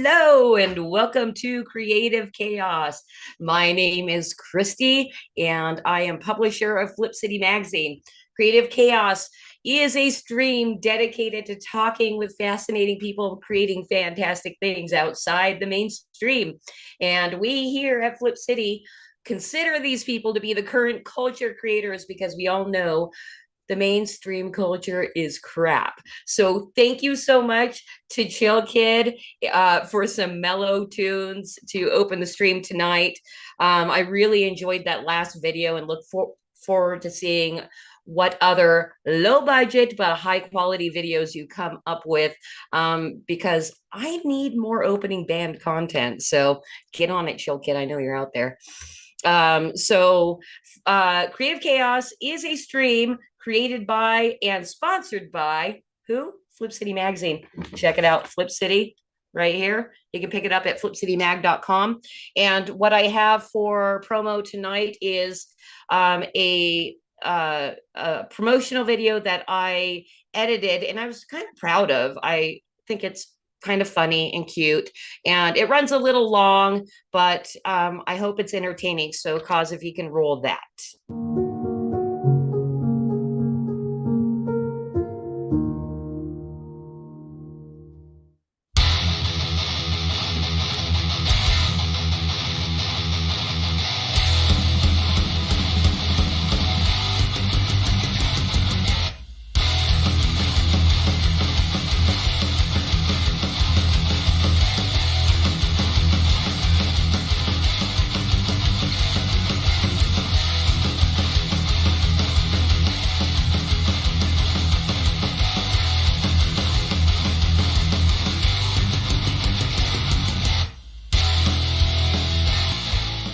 Hello and welcome to Creative Chaos. My name is Christy and I am publisher of Flip City Magazine. Creative Chaos is a stream dedicated to talking with fascinating people creating fantastic things outside the mainstream. And we here at Flip City consider these people to be the current culture creators because we all know the mainstream culture is crap. So thank you so much to Chill Kid for some mellow tunes to open the stream tonight. I really enjoyed that last video and forward to seeing what other low budget but high quality videos you come up with, because I need more opening band content. So get on it, Chill Kid. I know you're out there. Creative Chaos is a stream created by and sponsored by who? Flip City Magazine. Check it out, Flip City, right here. You can pick it up at flipcitymag.com. And what I have for promo tonight is a promotional video that I edited and I was kind of proud of. I think it's kind of funny and cute, and it runs a little long, but I hope it's entertaining. So cause if you can roll that.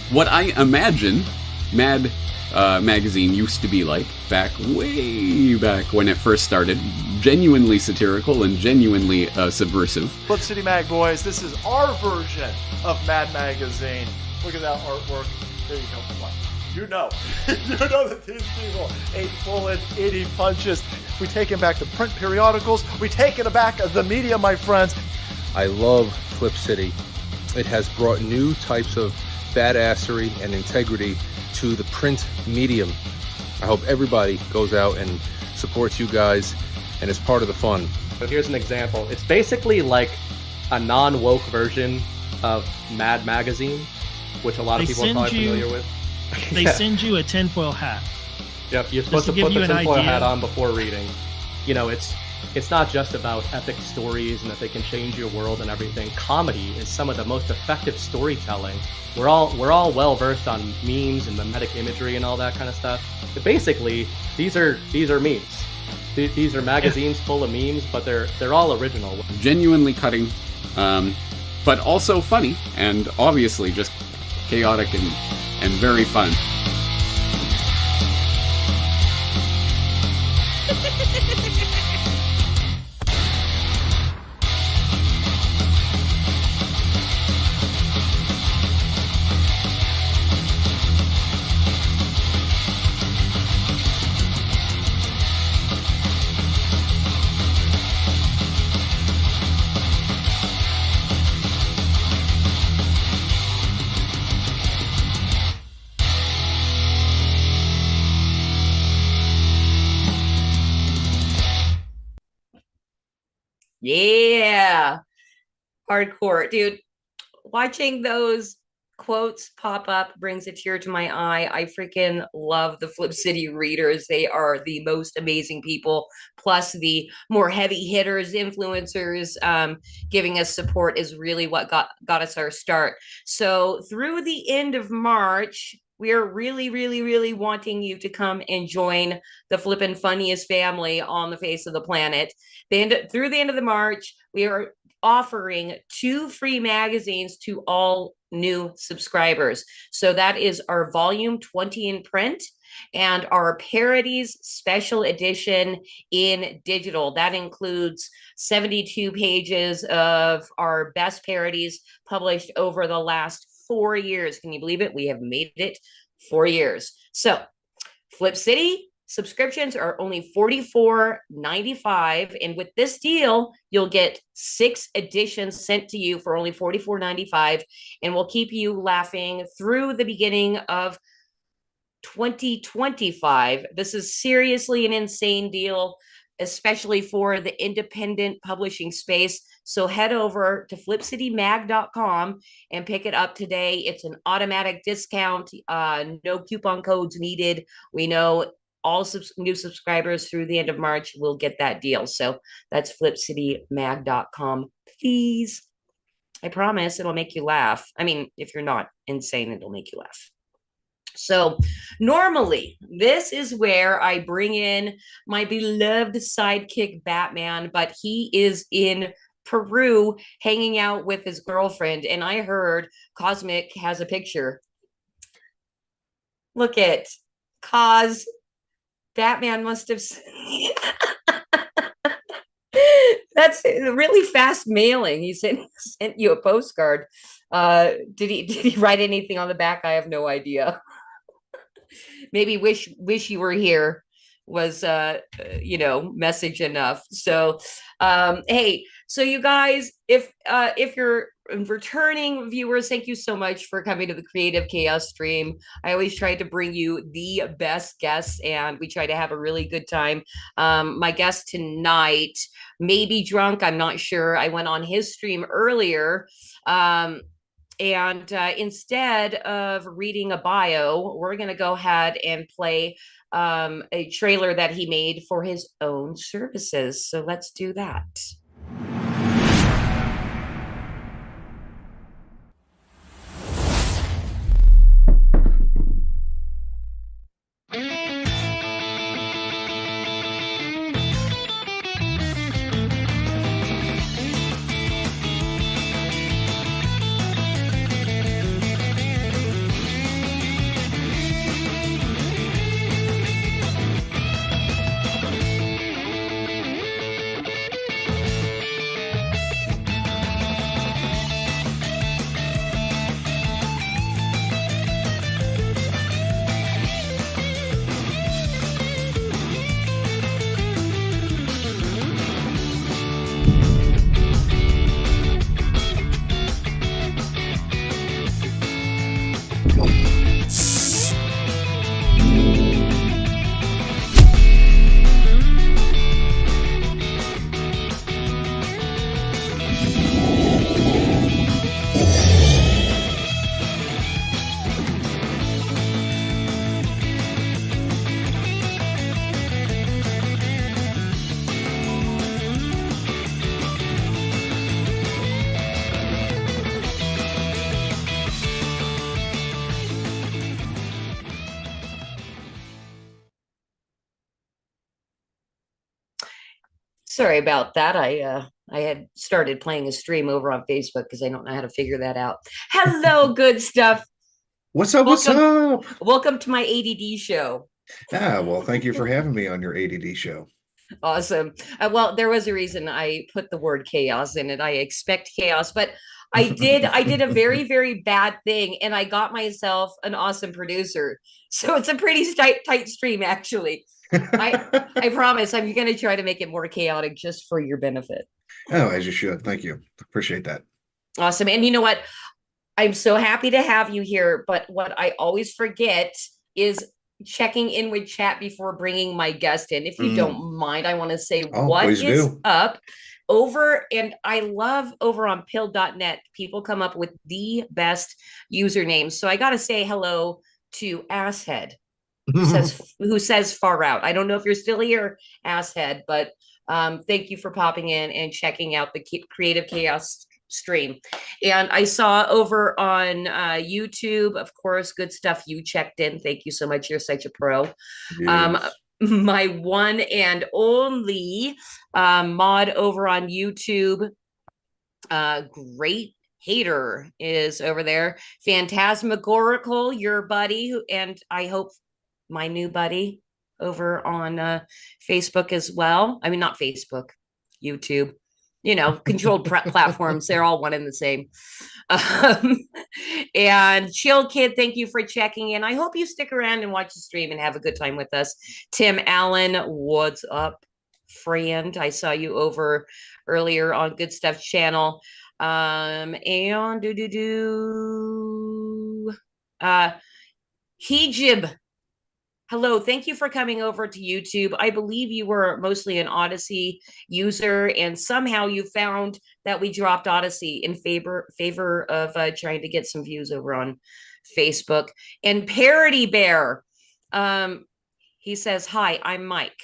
What I imagine Mad Magazine used to be like way back when it first started. Genuinely satirical and genuinely subversive. Flip City Mag boys, this is our version of Mad Magazine. Look at that artwork. There you go. You know that these people ain't pulling any punches. We taking back the print periodicals. We taking back the media, my friends. I love Flip City. It has brought new types of badassery and integrity to the print medium. I hope everybody goes out and supports you guys and is part of the fun. So here's an example. It's basically like a non-woke version of Mad Magazine, which a lot of people are probably familiar with. They send you a tinfoil hat. Yep, you're supposed to put the tinfoil hat on before reading. You know, it's not just about epic stories and that they can change your world and everything. Comedy is some of the most effective storytelling. We're all well versed on memes and mimetic imagery and all that kind of stuff. But basically, these are memes. These are magazines full of memes, but they're all original. Genuinely cutting, but also funny and obviously just chaotic and very fun. Yeah, hardcore, dude. Watching those quotes pop up brings a tear to my eye. I freaking love the Flip City readers. They are the most amazing people. Plus, the more heavy hitters, influencers, giving us support is really what got us our start. So through the end of March, we are really wanting you to come and join the flippin' funniest family on the face of the planet. Through the end of the March, we are offering 2 free magazines to all new subscribers. So that is our volume 20 in print and our parodies special edition in digital. That includes 72 pages of our best parodies published over the last 4 years. Can you believe it? We have made it 4 years. So Flip City Subscriptions are only $44.95. And with this deal, you'll get 6 editions sent to you for only $44.95. And will keep you laughing through the beginning of 2025. This is seriously an insane deal, especially for the independent publishing space. So head over to flipcitymag.com and pick it up today. It's an automatic discount, no coupon codes needed. We know all new subscribers through the end of March will get that deal. So that's flipcitymag.com. Please. I promise it'll make you laugh. I mean, if you're not insane, it'll make you laugh. So normally this is where I bring in my beloved sidekick Batman, but he is in Peru hanging out with his girlfriend. And I heard Cosmic has a picture. Look at Cos. Batman must have. That's really fast mailing. He sent you a postcard. Did he write anything on the back? I have no idea. Maybe wish you were here was message enough. So hey, so you guys, if you're returning viewers, thank you so much for coming to the Creative Chaos stream. I always try to bring you the best guests, and we try to have a really good time. My guest tonight may be drunk, I'm not sure. I went on his stream earlier, and instead of reading a bio, we're going to go ahead and play a trailer that he made for his own services. So let's do that. Sorry about that. I had started playing a stream over on Facebook because I don't know how to figure that out. Hello, good stuff. What's up? What's up? Welcome to my ADD show. Well, thank you for having me on your ADD show. Awesome. Well, there was a reason I put the word chaos in it. I expect chaos, but I did a very, very bad thing, and I got myself an awesome producer. So it's a pretty tight stream, actually. I promise I'm going to try to make it more chaotic just for your benefit. Oh, as you should. Thank you. Appreciate that. Awesome. And you know what? I'm so happy to have you here. But what I always forget is checking in with chat before bringing my guest in. If you don't mind, I want to say what is up over. And I love over on pill.net. People come up with the best usernames. So I got to say hello to Asshead. Who says far out. I don't know if you're still here, Asshead, but thank you for popping in and checking out the Creative Chaos stream. And I saw over on YouTube, of course, good stuff. You checked in. Thank you so much. You're such a pro. Yes. My one and only mod over on YouTube, great hater, is over there. Phantasmagorical, your buddy, and I hope my new buddy over on Facebook as well. I mean, not Facebook, YouTube. controlled platforms. They're all one and the same. Um, and Chill Kid, thank you for checking in. I hope you stick around and watch the stream and have a good time with us. Tim Allen, what's up, friend? I saw you over earlier on Goodstuff channel. And Hejib, hello, thank you for coming over to YouTube. I believe you were mostly an Odyssey user, and somehow you found that we dropped Odyssey in favor of trying to get some views over on Facebook. And Parody Bear, he says, "Hi, I'm Mike."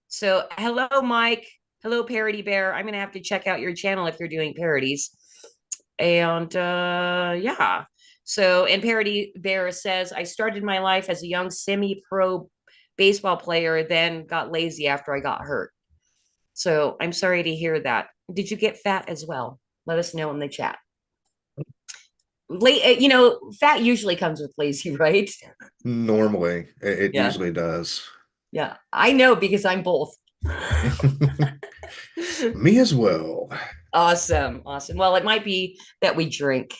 So, hello, Mike. Hello, Parody Bear. I'm gonna have to check out your channel if you're doing parodies. And yeah. So, and Parody Bear says, I started my life as a young semi-pro baseball player, then got lazy after I got hurt. So I'm sorry to hear that. Did you get fat as well? Let us know in the chat. Fat usually comes with lazy, right? Normally, it usually does. Yeah, I know because I'm both. Me as well. Awesome. Well, it might be that we drink.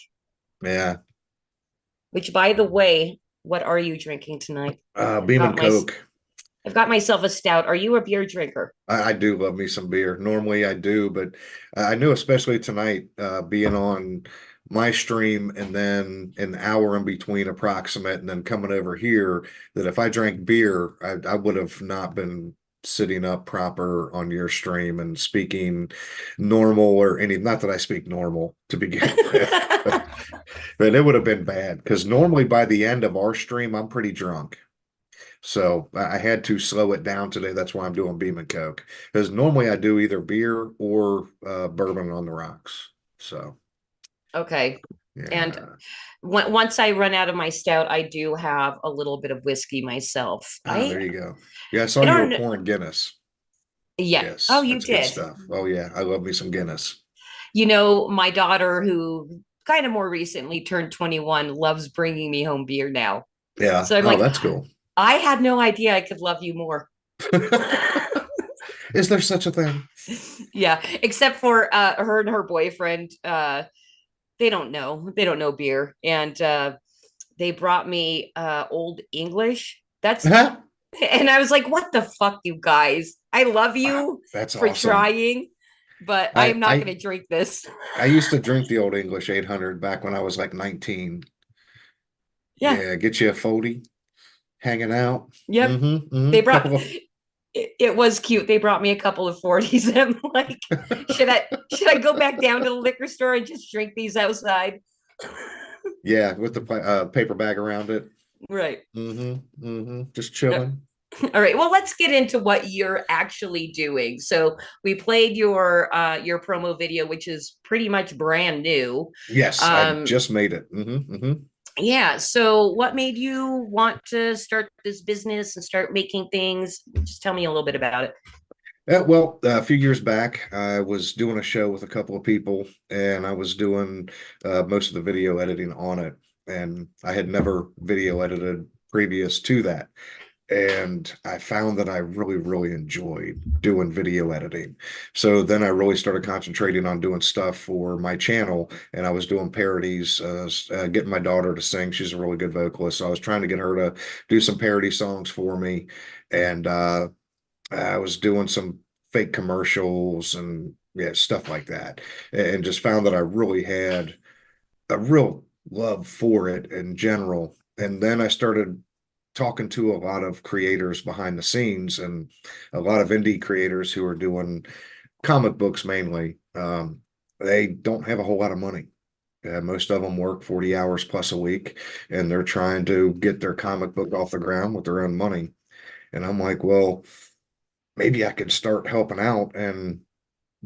Yeah. Which, by the way, what are you drinking tonight? Beam and Coke. I've got myself a stout. Are you a beer drinker? I do love me some beer. Normally I do, but I knew especially tonight, being on my stream and then an hour in between approximate and then coming over here, that if I drank beer, I would have not been sitting up proper on your stream and speaking normal or not that I speak normal to begin with, but it would have been bad because normally by the end of our stream, I'm pretty drunk. So I had to slow it down today. That's why I'm doing Beam and Coke, because normally I do either beer or bourbon on the rocks. So okay. Yeah. And once I run out of my stout, I do have a little bit of whiskey myself. There you go. Yeah, I saw you were pouring Guinness. Yeah. Yes. Oh, you that's did. Good stuff. Oh yeah, I love me some Guinness. My daughter, who kind of more recently turned 21, loves bringing me home beer now. Yeah. So I'm like, that's cool. I had no idea I could love you more. Is there such a thing? Yeah, except for her and her boyfriend. They don't know beer, and they brought me Old English. That's and I was like, what the fuck, you guys? I love you That's for awesome. Trying, but I am not going to drink this. I used to drink the Old English 800 back when I was like 19. Yeah, get you a 40, hanging out. Yep. They brought it was cute. They brought me a couple of 40s. And I'm like, should I go back down to the liquor store and just drink these outside? Yeah, with the paper bag around it. Right. Just chilling. All right. Well, let's get into what you're actually doing. So we played your promo video, which is pretty much brand new. Yes, I just made it. Yeah. So what made you want to start this business and start making things? Just tell me a little bit about it. Well, a few years back, I was doing a show with a couple of people, and I was doing most of the video editing on it. And I had never video edited previous to that. And I found that I really, really enjoyed doing video editing. So then I really started concentrating on doing stuff for my channel, and I was doing parodies, getting my daughter to sing. She's a really good vocalist. So I was trying to get her to do some parody songs for me. And I was doing some fake commercials and stuff like that, and just found that I really had a real love for it in general. And then I started talking to a lot of creators behind the scenes and a lot of indie creators who are doing comic books mainly. They don't have a whole lot of money. Most of them work 40 hours plus a week, and they're trying to get their comic book off the ground with their own money. And I'm like, well, maybe I could start helping out and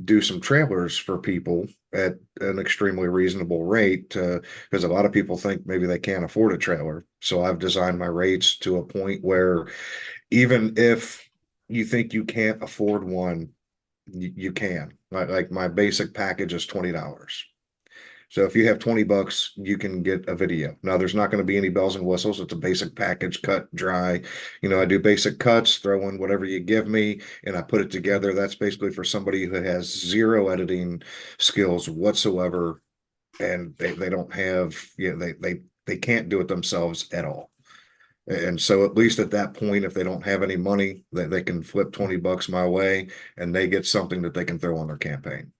do some trailers for people at an extremely reasonable rate, because a lot of people think maybe they can't afford a trailer. So I've designed my rates to a point where even if you think you can't afford one, you can. Like my basic package is $20. So if you have 20 bucks, you can get a video. Now there's not going to be any bells and whistles. It's a basic package, cut, dry. I do basic cuts, throw in whatever you give me, and I put it together. That's basically for somebody who has zero editing skills whatsoever, and they don't have, they can't do it themselves at all. And so at least at that point, if they don't have any money, they can flip 20 bucks my way and they get something that they can throw on their campaign.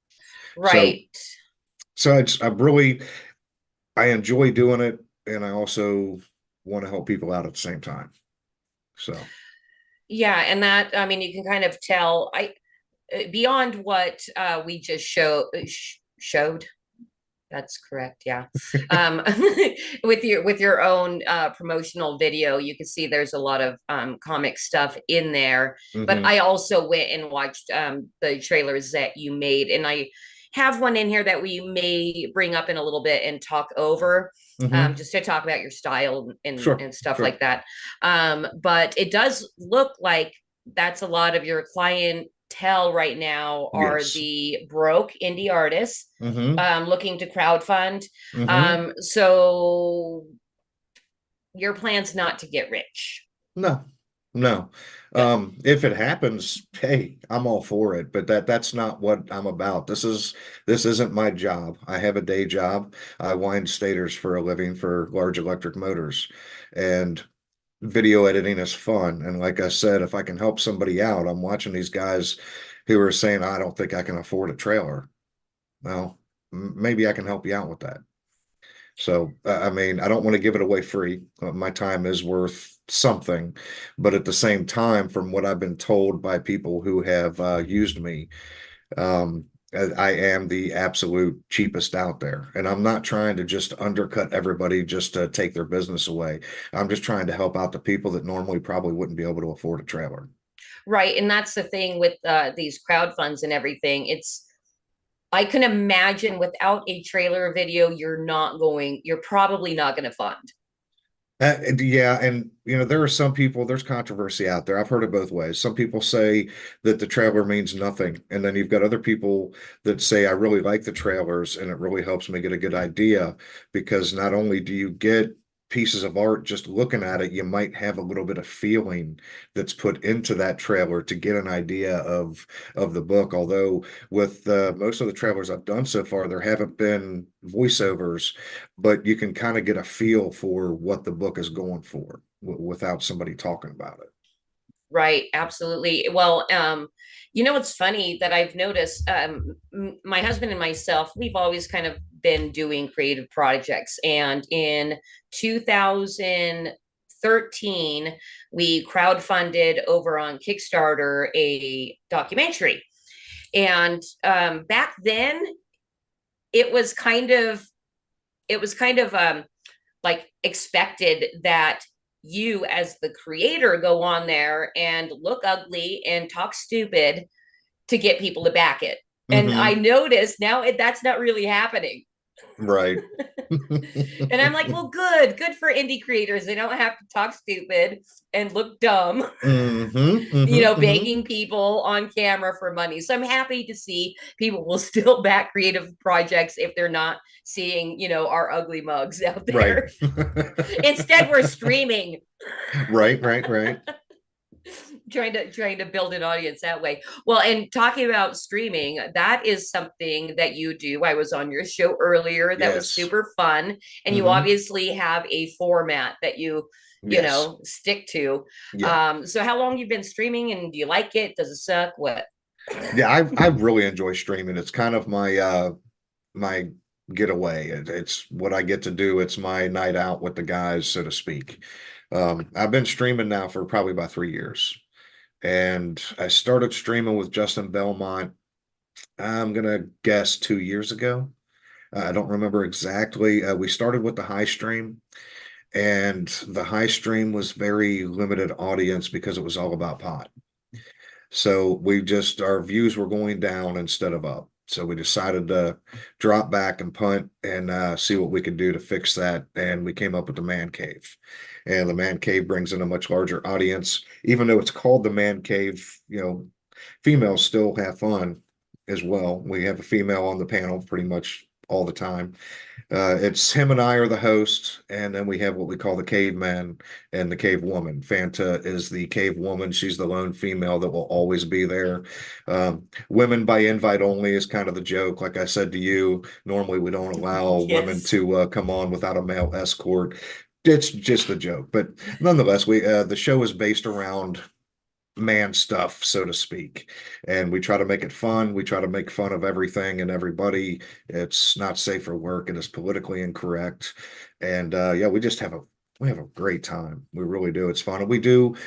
Right. So I enjoy doing it, and I also want to help people out at the same time. So Yeah, and that, I mean, you can kind of tell beyond what we just showed. That's correct. Yeah. With your own promotional video, you can see there's a lot of comic stuff in there. But I also went and watched the trailers that you made, and I have one in here that we may bring up in a little bit and talk over, just to talk about your style and stuff like that. But it does look like that's a lot of your clientele right now are the broke indie artists looking to crowdfund. So your plan's not to get rich. No. If it happens, hey, I'm all for it, but that's not what I'm about. This isn't my job. I have a day job. I wind stators for a living for large electric motors, and video editing is fun. And like I said, if I can help somebody out, I'm watching these guys who are saying, I don't think I can afford a trailer. Well, maybe I can help you out with that. So, I mean, I don't want to give it away free. My time is worth something, but at the same time, from what I've been told by people who have used me, I am the absolute cheapest out there. And I'm not trying to just undercut everybody just to take their business away. I'm just trying to help out the people that normally probably wouldn't be able to afford a trailer. Right. And that's the thing with these crowd funds and everything. I can imagine without a trailer video, you're probably not going to fund. Yeah, and there are some people, there's controversy out there. I've heard it both ways. Some people say that the trailer means nothing, and then you've got other people that say, I really like the trailers and it really helps me get a good idea, because not only do you get pieces of art just looking at it, you might have a little bit of feeling that's put into that trailer to get an idea of the book. Although with most of the trailers I've done so far, there haven't been voiceovers, but you can kind of get a feel for what the book is going for without somebody talking about it. Right, absolutely. Well, it's funny that I've noticed, my husband and myself, we've always kind of been doing creative projects. And in 2013, we crowdfunded over on Kickstarter a documentary. And back then, it was kind of like expected that you as the creator go on there and look ugly and talk stupid to get people to back it. And I noticed now that's not really happening. Right. And I'm like, well, good for indie creators. They don't have to talk stupid and look dumb, begging people on camera for money. So I'm happy to see people will still back creative projects if they're not seeing, our ugly mugs out there. Right. Instead, we're streaming. Right. trying to build an audience that way. Well, and talking about streaming, that is something that you do. I was on your show earlier. That was super fun. And you obviously have a format that you stick to. So how long you've been streaming, and do you like it? Does it suck? What? Yeah, I really enjoy streaming. It's kind of my my getaway. It's what I get to do. It's my night out with the guys, so to speak. I've been streaming now for probably about 3 years. And I started streaming with Justin Belmont, I'm going to guess 2 years ago. I don't remember exactly. We started with the high stream, and the high stream was very limited audience because it was all about pot. So our views were going down instead of up. So we decided to drop back and punt and see what we could do to fix that. And we came up with the man cave. And the man cave brings in a much larger audience. Even though it's called the man cave, females still have fun as well. We have a female on the panel pretty much all the time. It's him and I are the host, and then we have what we call the caveman and the cave woman. Fanta is the cave woman. She's the lone female that will always be there. Women by invite only is kind of the joke. Like I said to you, normally we don't allow women Yes. to come on without a male escort. It's just a joke, but nonetheless, we the show is based around man stuff, so to speak. And we try to make it fun. We try to make fun of everything and everybody. It's not safe for work. It is politically incorrect. And yeah, we have a great time. We really do. It's fun. And we do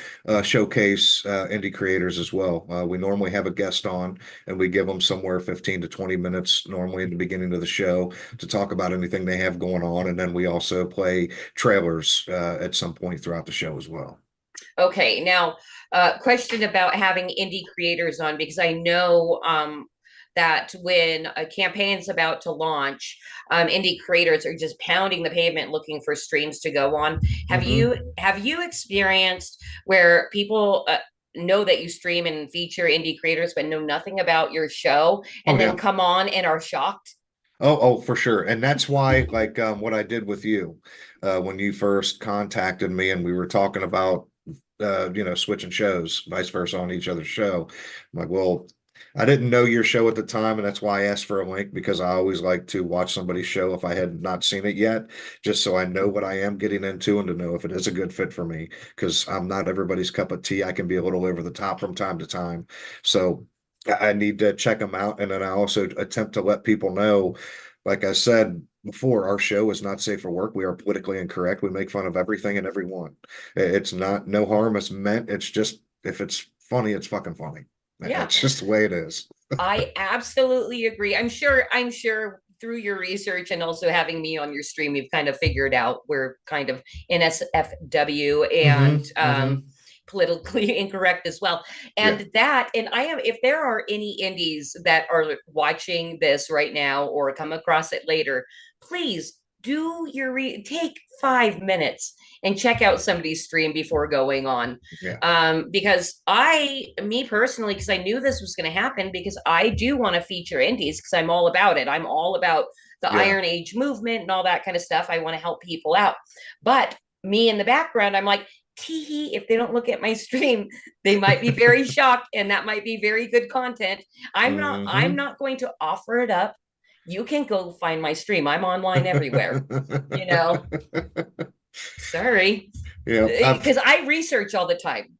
showcase indie creators as well. We normally have a guest on and we give them somewhere 15 to 20 minutes normally in the beginning of the show to talk about anything they have going on. And then we also play trailers at some point throughout the show as well. Okay, now, question about having indie creators on, because I know that when a campaign's about to launch, indie creators are just pounding the pavement looking for streams to go on. Have you experienced where people know that you stream and feature indie creators but know nothing about your show and then come on and are shocked? Oh, for sure. And that's why, like, what I did with you, when you first contacted me and we were talking about, switching shows, vice versa on each other's show. I'm like, well, I didn't know your show at the time, and that's why I asked for a link because I always like to watch somebody's show if I had not seen it yet, just so I know what I am getting into and to know if it is a good fit for me. Because I'm not everybody's cup of tea. I can be a little over the top from time to time. So I need to check them out. And then I also attempt to let people know, like I said before, our show is not safe for work. We are politically incorrect. We make fun of everything and everyone. It's not, no harm is meant. It's just, if it's funny, it's fucking funny. Yeah. It's just the way it is. I absolutely agree. I'm sure through your research and also having me on your stream, you've kind of figured out we're kind of NSFW and politically incorrect as well. And if there are any indies that are watching this right now or come across it later, please take 5 minutes and check out somebody's stream before going on. Because me personally, because I knew this was going to happen, because I do want to feature indies because I'm all about it. I'm all about the Iron Age movement and all that kind of stuff. I want to help people out. But me in the background, I'm like, tee if they don't look at my stream, they might be very shocked, and that might be very good content. I'm not going to offer it up. You can go find my stream. I'm online everywhere. Sorry. Yeah. Because I research all the time.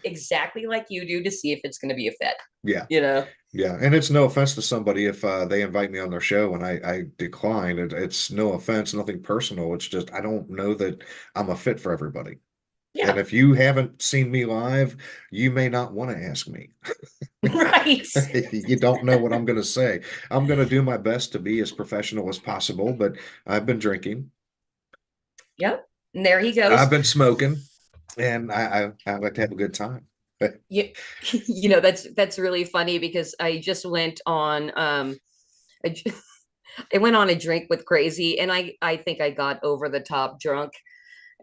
Exactly like you do to see if it's going to be a fit. Yeah. Yeah. And it's no offense to somebody if they invite me on their show and I decline. It's no offense, nothing personal. It's just I don't know that I'm a fit for everybody. Yeah. And if you haven't seen me live, you may not want to ask me. Right. You don't know what I'm going to say. I'm going to do my best to be as professional as possible, but I've been drinking. Yep. And there he goes. I've been smoking, and I like to have a good time. That's really funny because I just went on I went on a drink with Crazy, and I think I got over the top drunk.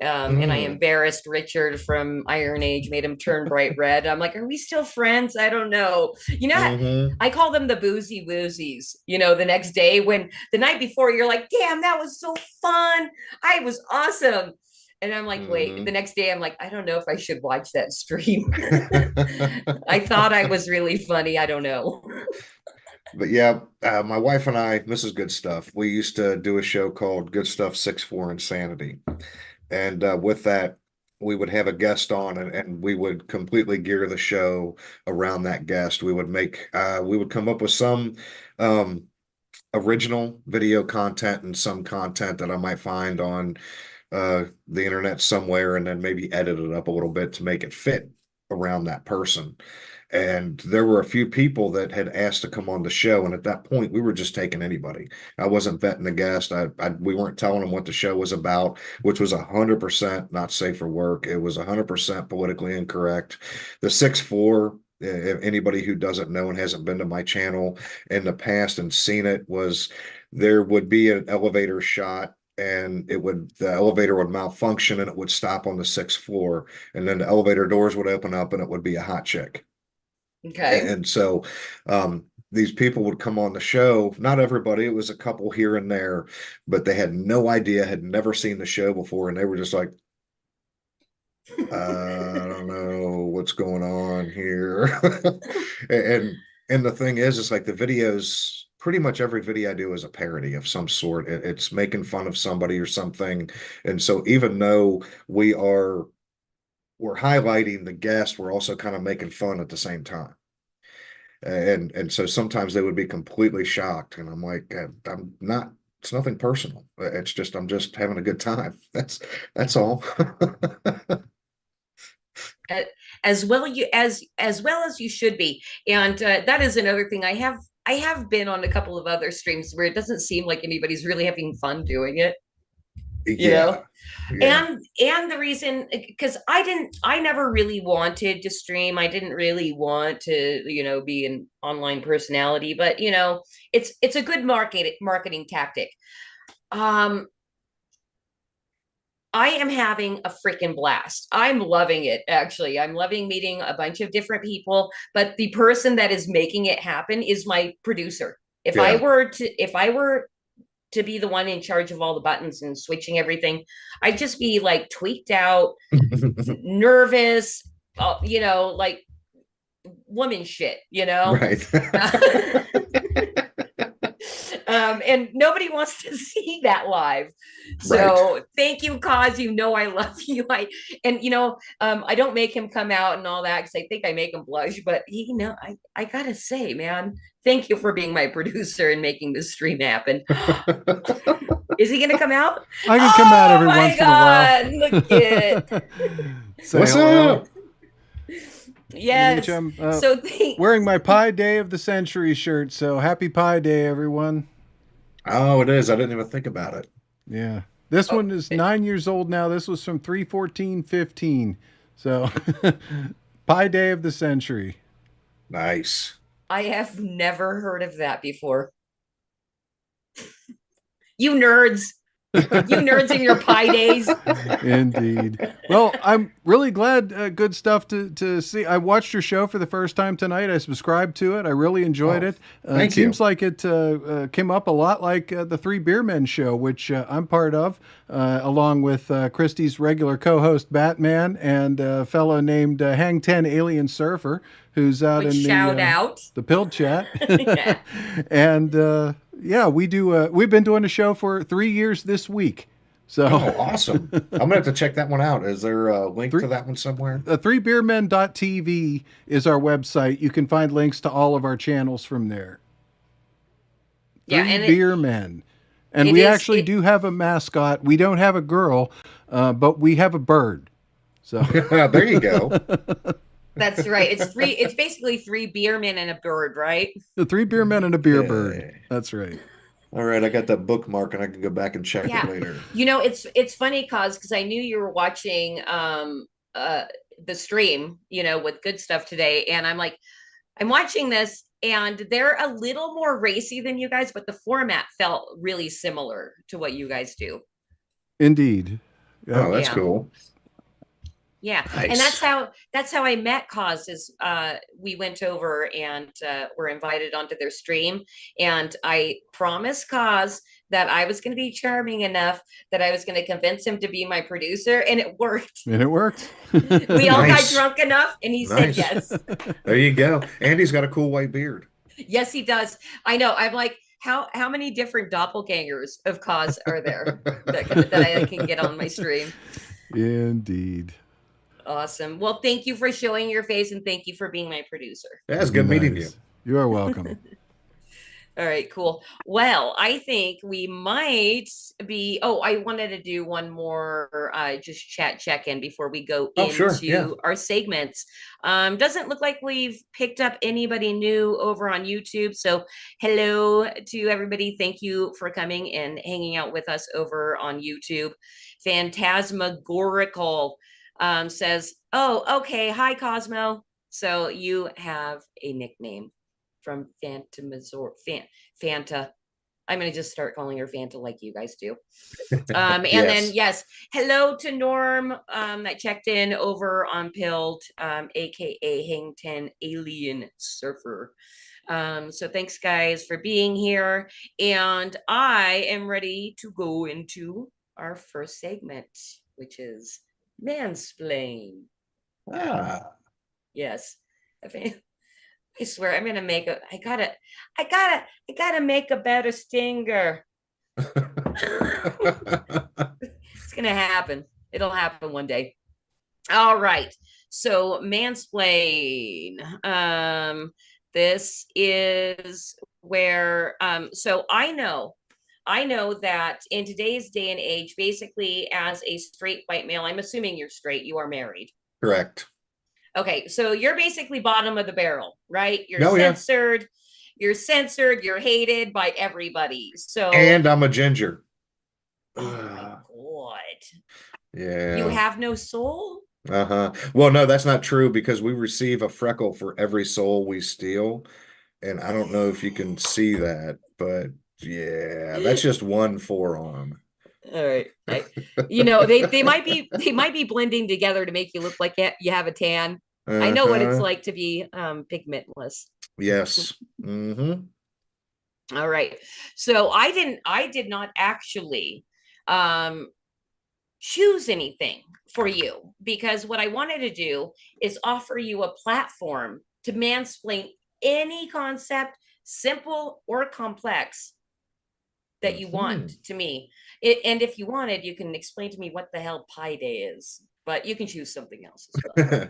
And I embarrassed Richard from Iron Age, made him turn bright red. I'm like, are we still friends? I don't know. I call them the boozy woozies. The next day, when the night before, you're like, damn, that was so fun. I was awesome. And I'm like, wait, the next day I'm like, I don't know if I should watch that stream. I thought I was really funny. I don't know. But yeah, my wife and I, this is Goodstuff. We used to do a show called Goodstuff 6'4" Insanity. And with that, we would have a guest on and we would completely gear the show around that guest. We would come up with some original video content and some content that I might find on the internet somewhere, and then maybe edit it up a little bit to make it fit around that person. And there were a few people that had asked to come on the show, and at that point, we were just taking anybody. I wasn't vetting the guest. We weren't telling them what the show was about, which was 100% not safe for work. It was 100% politically incorrect. The 6'4", if anybody who doesn't know and hasn't been to my channel in the past and seen it, was there would be an elevator shot, and the elevator would malfunction and it would stop on the 6th floor, and then the elevator doors would open up and it would be a hot chick. Okay. And so these people would come on the show. Not everybody, it was a couple here and there, but they had no idea, had never seen the show before, and they were just like, I don't know what's going on here. And the thing is, it's like the videos, pretty much every video I do is a parody of some sort. It's making fun of somebody or something. And so even though we're highlighting the guest, we're also kind of making fun at the same time. And so sometimes they would be completely shocked, and I'm like, I'm not. It's nothing personal. It's just I'm just having a good time. That's all. As well as you should be. And that is another thing. I have been on a couple of other streams where it doesn't seem like anybody's really having fun doing it. You know? Yeah. And the reason, because I never really wanted to stream. I didn't really want to, be an online personality, but it's a good marketing tactic. I am having a freaking blast. I'm loving it, actually. I'm loving meeting a bunch of different people, but the person that is making it happen is my producer. If I were to be the one in charge of all the buttons and switching everything, I'd just be like tweaked out, nervous, like woman shit, Right. And nobody wants to see that live. So right. Thank you, Cause. I love you. I don't make him come out and all that because I think I make him blush. But I gotta say, man, thank you for being my producer and making this stream happen. Is he gonna come out? I can come out every once in a while. Look at What's up? Yes. So wearing my Pi Day of the Century shirt. So happy Pi Day, everyone. Oh, it is. I didn't even think about it. Yeah. This one is 9 years old now. This was from 3/14/15. So Pi Day of the Century. Nice. I have never heard of that before. You nerds. You nerds in your Pi days. Indeed. Well, I'm really glad, good stuff to see. I watched your show for the first time tonight. I subscribed to it. I really enjoyed it. It seems like it came up a lot like the Three Beer Men show, which I'm part of, along with Christie's regular co-host Batman and a fellow named Hang 10 Alien Surfer, who's out in the Pill Chat. And yeah, we do. We've been doing a show for 3 years this week. So awesome! I'm gonna have to check that one out. Is there a link to that one somewhere? 3beermen.tv is our website. You can find links to all of our channels from there. Yeah, Three Beer Men, and we actually do have a mascot. We don't have a girl, but we have a bird. So there you go. That's right. It's basically 3 beer men and a bird, right? The 3 beer men and a beer bird. That's right. All right, I got that bookmark and I can go back and check it later. It's funny, because I knew you were watching the stream, with Good Stuff today, and I'm like, I'm watching this, and they're a little more racy than you guys, but the format felt really similar to what you guys do. Indeed. Yeah. Oh, that's cool. Yeah. Nice. And that's how I met Cause. Is we went over and were invited onto their stream, and I promised Cause that I was going to be charming enough that I was going to convince him to be my producer, and it worked. And it worked. We all got drunk enough, and he said yes. There you go. Andy's got a cool white beard. Yes, he does. I know. I'm like, how many different doppelgangers of Cause are there that I can get on my stream? Indeed. Awesome. Well, thank you for showing your face, and thank you for being my producer. Yeah, it's good meeting you. You are welcome. All right, cool. Well, I think we might be. Oh, I wanted to do one more just check-in before we go into our segments. Doesn't look like we've picked up anybody new over on YouTube. So hello to everybody. Thank you for coming and hanging out with us over on YouTube. Phantasmagorical says, oh, okay. Hi, Cosmo. So you have a nickname from Fanta. I'm going to just start calling her Fanta like you guys do. And then, yes, hello to Norm that checked in over on Pilled, aka Hang 10 Alien Surfer. So thanks guys for being here. And I am ready to go into our first segment, which is mansplain. Yes. I swear I'm gonna make a I gotta make a better stinger. It's gonna happen. It'll happen one day. All right. So mansplain. This is where so I know that in today's day and age, basically as a straight white male, I'm assuming you're straight, you are married. Correct. Okay, so you're basically bottom of the barrel, right? You're Oh, yeah. censored, you're hated by everybody. So And I'm a ginger. oh my god. Yeah. You have no soul? Uh-huh. Well, no, that's not true because we receive a freckle for every soul we steal. And I don't know if you can see that, but yeah, that's just one forearm. All right. They might be blending together to make you look like you have a tan. I know what it's like to be pigmentless. Yes. Mm-hmm. All right. So I did not actually choose anything for you because what I wanted to do is offer you a platform to mansplain any concept, simple or complex, that you want to me. And if you wanted, you can explain to me what the hell Pi Day is, but you can choose something else as well.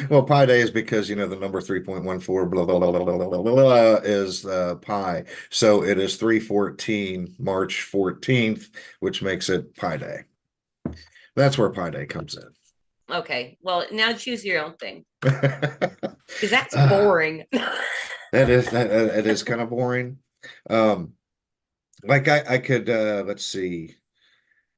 Well, Pi Day is because, the number 3.14 blah, blah, blah, blah, blah, blah, blah, is pi. So it is 314, March 14th, which makes it Pi Day. That's where Pi Day comes in. Okay. Well, now choose your own thing. Because that's boring. It is kind of boring. Like I could let's see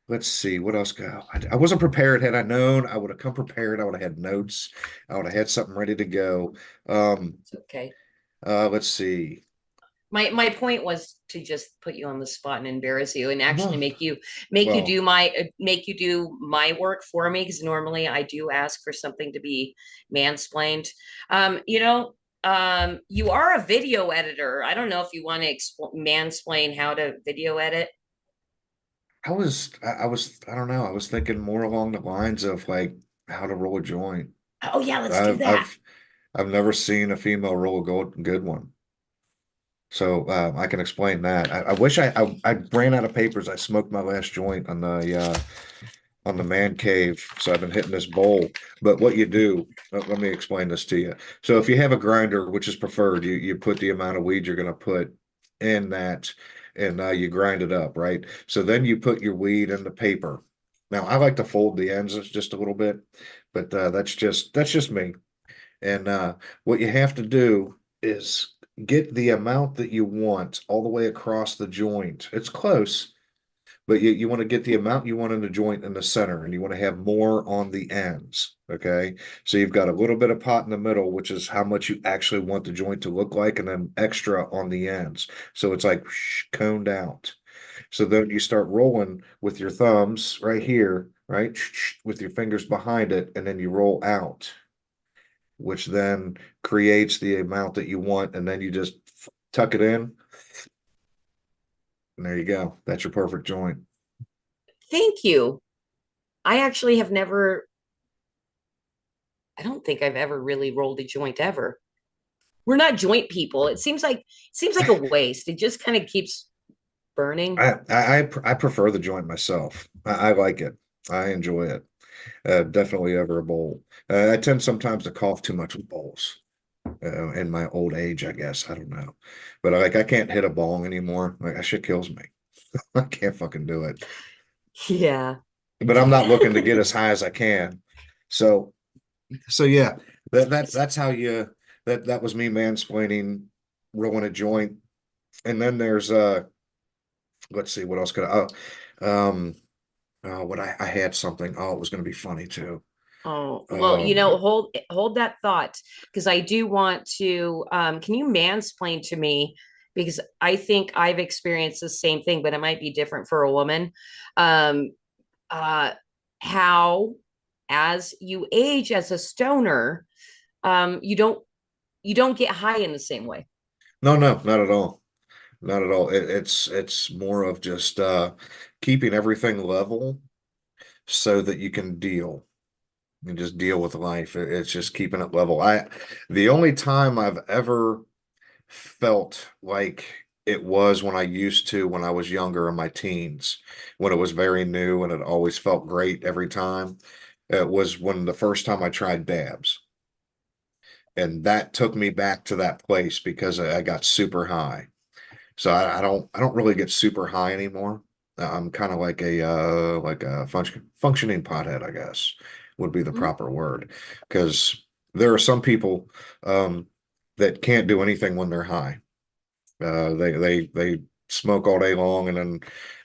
what else go. I wasn't prepared. Had I known, I would have come prepared. I would have had notes. I would have had something ready to go. It's okay. Let's see. My point was to just put you on the spot and embarrass you and actually make you do my work for me, because normally I do ask for something to be mansplained. You are a video editor. I don't know if you want to mansplain how to video edit. I don't know. I was thinking more along the lines of like how to roll a joint. Oh yeah, let's do that. I've never seen a female roll a good one. So I can explain that. I wish I ran out of papers. I smoked my last joint on the man cave, so I've been hitting this bowl. But what you do, let me explain this to you. So if you have a grinder, which is preferred, you put the amount of weed you're going to put in that, and you grind it up, right? So then you put your weed in the paper. Now I like to fold the ends just a little bit, but that's just me. And what you have to do is get the amount that you want all the way across the joint. It's close, but you want to get the amount you want in the joint in the center, and you want to have more on the ends. Okay. So you've got a little bit of pot in the middle, which is how much you actually want the joint to look like, and then extra on the ends. So it's like coned out. So then you start rolling with your thumbs right here, right? With your fingers behind it, and then you roll out, which then creates the amount that you want, and then you just tuck it in. And there you go. That's your perfect joint. Thank you. I actually have never, I don't think I've ever really rolled a joint ever. We're not joint people. It seems like a waste. It just kind of keeps burning. I prefer the joint myself. I like it. I enjoy it. Definitely over a bowl. I tend sometimes to cough too much with bowls. In my old age, I guess. I don't know. But I can't hit a bong anymore. Like, that shit kills me. I can't fucking do it. Yeah. But I'm not looking to get as high as I can. So yeah, that's how that was me mansplaining, rolling a joint. And then there's let's see, what else could what I had something. Oh, it was gonna be funny too. Oh, well, hold that thought, because I do want to can you mansplain to me, because I think I've experienced the same thing, but it might be different for a woman. How as you age as a stoner, you don't get high in the same way. No, no, not at all. Not at all. It's more of just keeping everything level so that you can deal and just deal with life. It's just keeping it level. The only time I've ever felt like it was when I used to when I was younger in my teens, when it was very new and it always felt great every time. It was when the first time I tried dabs. And that took me back to that place because I got super high. So I don't really get super high anymore. I'm kind of like a functioning pothead, I guess would be the Mhm. proper word, because there are some people that can't do anything when they're high. They smoke all day long, and then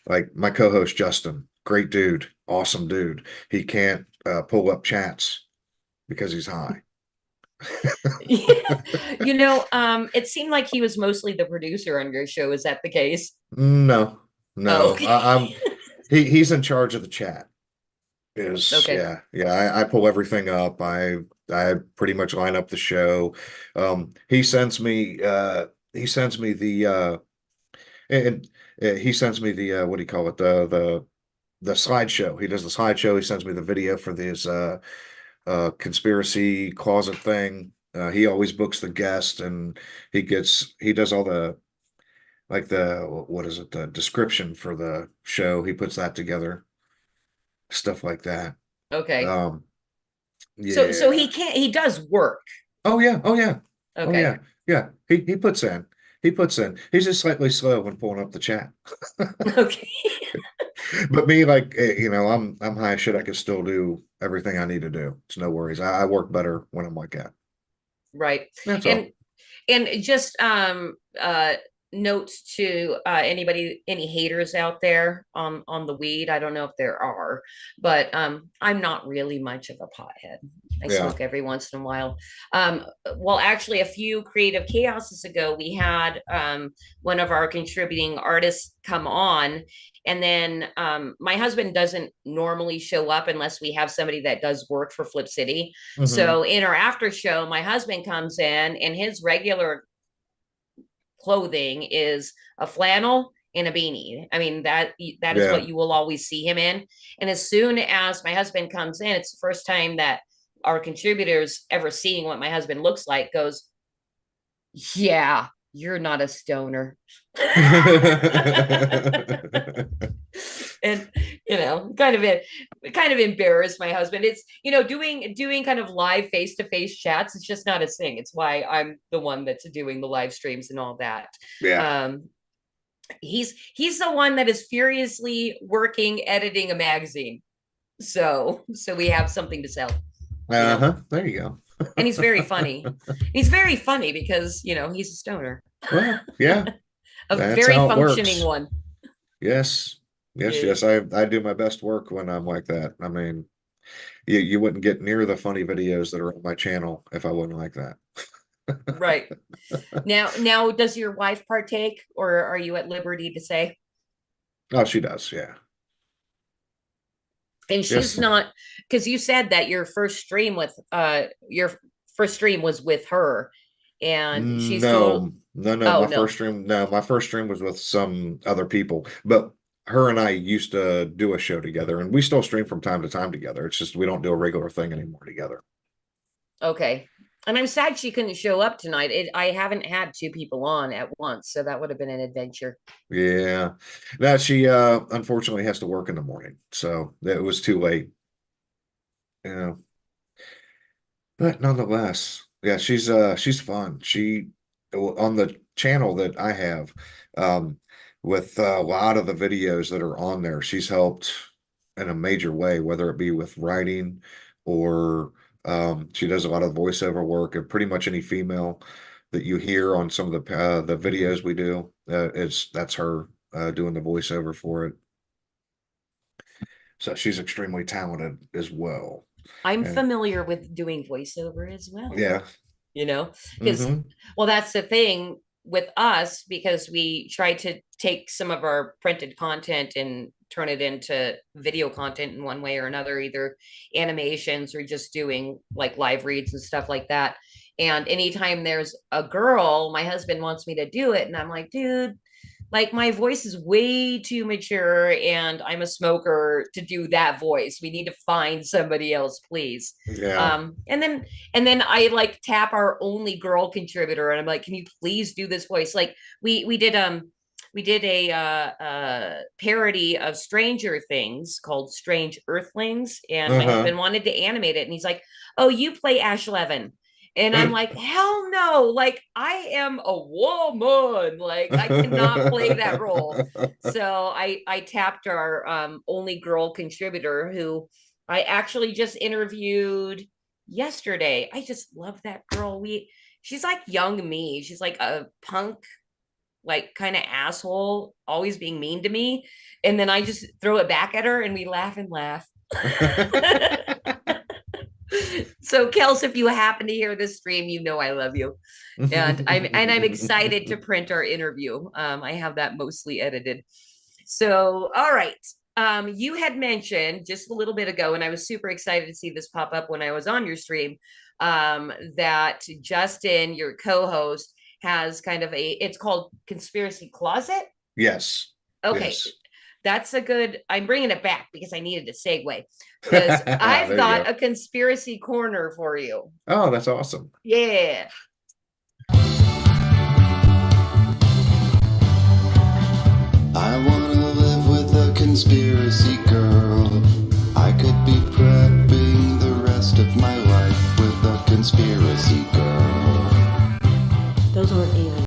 like my co-host Justin, great dude, awesome dude. He can't pull up chats because he's high. It seemed like he was mostly the producer on your show. Is that the case? No, Oh, no, okay. he's in charge of the chat. Is Okay. yeah, I pull everything up. I pretty much line up the show. He sends me the and he sends me the what do you call it, the slideshow. He does the slideshow. He sends me the video for this conspiracy closet thing. He always books the guest, and he does all the, like, the, what is it, the description for the show. He puts that together, stuff like that. Okay. Um, So yeah. he does work. Oh yeah. Oh yeah. Oh Okay. yeah. Yeah. He puts in. He puts in. He's just slightly slow when pulling up the chat. Okay. But me, like, I'm high as shit. I can still do everything I need to do. It's no worries. I work better when I'm like that. Right. That's And all. just notes to any haters out there on the weed. I don't know if there are, but I'm not really much of a pothead. I Yeah. smoke every once in a while. Well, actually, a few creative chaoses ago, we had one of our contributing artists come on, and then my husband doesn't normally show up unless we have somebody that does work for Flip City. Hmm. So in our after show, my husband comes in, and his regular clothing is a flannel and a beanie. I mean, that is Yeah. what you will always see him in. And as soon as my husband comes in, it's the first time that our contributors ever seeing what my husband looks like goes, yeah, you're not a stoner. And kind of embarrassed my husband. It's doing kind of live face-to-face chats. It's just not a thing. It's why I'm the one that's doing the live streams and all that. Yeah. um he's the one that is furiously working editing a magazine, so we have something to sell, There you go. and he's very funny because he's a stoner. Well, yeah, A that's very how it functioning works. one. Yes. Yes, Yeah. yes. I do my best work when I'm like that. I mean, you wouldn't get near the funny videos that are on my channel if I wasn't like that. Right. Now, does your wife partake, or are you at liberty to say? Oh, she does. Yeah. And she's Yes. not, because you said that your first stream was with her, and she's told. No, no, no. Oh no. My first stream was with some other people, but her and I used to do a show together, and we still stream from time to time together. It's just we don't do a regular thing anymore together. Okay. And I'm sad she couldn't show up tonight. I haven't had two people on at once, so that would have been an adventure. Yeah. Now she unfortunately has to work in the morning, so it was too late. Yeah. But nonetheless, yeah, she's fun. She on the channel that I have, um, with a lot of the videos that are on there, she's helped in a major way, whether it be with writing or she does a lot of voiceover work, and pretty much any female that you hear on some of the videos we do, that's her doing the voiceover for it. So she's extremely talented as well. I'm And familiar with doing voiceover as well. yeah. Because, Hmm. well, that's the thing with us, because we try to take some of our printed content and turn it into video content in one way or another, either animations or just doing like live reads and stuff like that. And anytime there's a girl, my husband wants me to do it. And I'm like, dude, like my voice is way too mature and I'm a smoker to do that voice. We need to find somebody else, please. Yeah. And then I like tap our only girl contributor and I'm like, can you please do this voice? Like we did a parody of Stranger Things called Strange Earthlings, and my Uh-huh. husband wanted to animate it, and he's like, "Oh, you play Ash Levin." And I'm like, hell no, like I am a woman. Like I cannot play that role. So I tapped our only girl contributor who I actually just interviewed yesterday. I just love that girl. She's like young me. She's like a punk, like kind of asshole, always being mean to me. And then I just throw it back at her and we laugh and laugh. So Kels, if you happen to hear this stream, you know I love you, and I'm excited to print our interview. I have that mostly edited. So all right, you had mentioned just a little bit ago, and I was super excited to see this pop up when I was on your stream, that Justin, your co-host, has kind of it's called Conspiracy Closet. Yes. Okay. Yes. That's a good, I'm bringing it back because I needed to segue, because I've got a conspiracy corner for you. Oh, that's awesome. Yeah. I want to live with a conspiracy girl. I could be prepping the rest of my life with a conspiracy girl. Those weren't even.